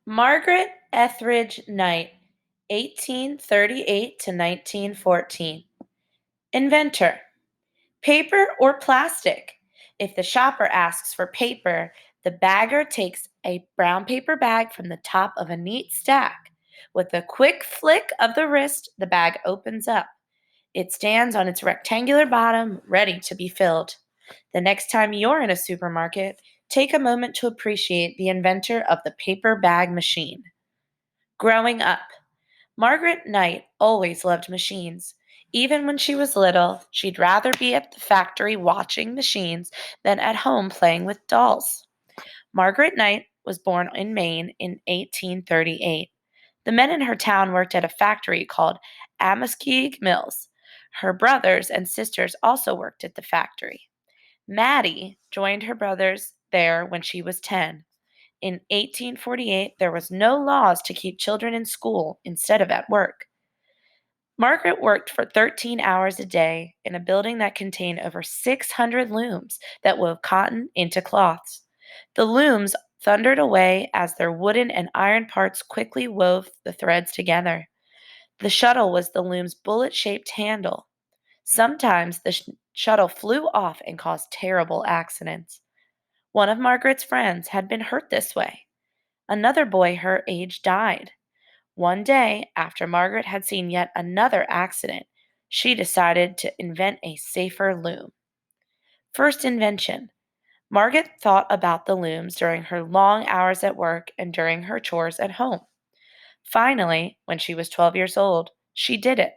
Margaret Ethridge Knight, 1838 to 1914. Inventor. Paper or plastic? If the shopper asks for paper, the bagger takes a brown paper bag from the top of a neat stack. With a quick flick of the wrist, the bag opens up. It stands on its rectangular bottom, ready to be filled. The next time you're in a supermarket, take a moment to appreciate the inventor of the paper bag machine. Growing up, Margaret Knight always loved machines. Even when she was little, she'd rather be at the factory watching machines than at home playing with dolls. Margaret Knight was born in Maine in 1838. The men in her town worked at a factory called Amoskeag Mills. Her brothers and sisters also worked at the factory. Maddie joined her brothers there when she was 10. In 1848, there was no laws to keep children in school instead of at work. Margaret worked for 13 hours a day in a building that contained over 600 looms that wove cotton into cloths. The looms thundered away as their wooden and iron parts quickly wove the threads together. The shuttle was the loom's bullet-shaped handle. Sometimes the shuttle flew off and caused terrible accidents. One of Margaret's friends had been hurt this way. Another boy her age died. One day, after Margaret had seen yet another accident, she decided to invent a safer loom. First invention. Margaret thought about the looms during her long hours at work and during her chores at home. Finally, when she was 12 years old, she did it.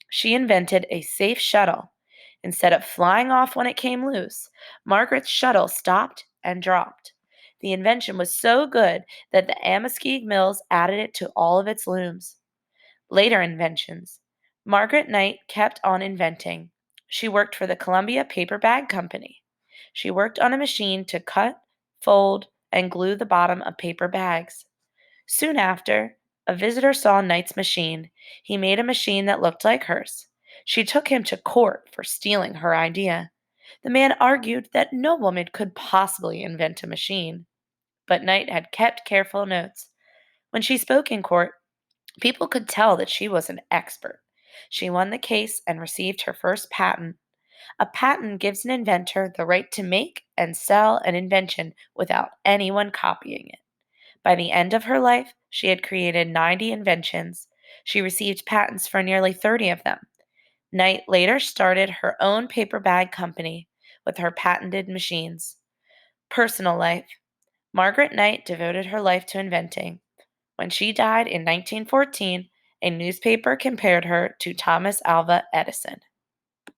She invented a safe shuttle. Instead of flying off when it came loose, Margaret's shuttle stopped and dropped. The invention was so good that the Amoskeag Mills added it to all of its looms. Later inventions. Margaret Knight kept on inventing. She worked for the Columbia Paper Bag Company. She worked on a machine to cut, fold, and glue the bottom of paper bags. Soon after, a visitor saw Knight's machine. He made a machine that looked like hers. She took him to court for stealing her idea. The man argued that no woman could possibly invent a machine. But Knight had kept careful notes. When she spoke in court, people could tell that she was an expert. She won the case and received her first patent. A patent gives an inventor the right to make and sell an invention without anyone copying it. By the end of her life, she had created 90 inventions. She received patents for nearly 30 of them. Knight later started her own paper bag company with her patented machines. Personal life. Margaret Knight devoted her life to inventing. When she died in 1914, a newspaper compared her to Thomas Alva Edison.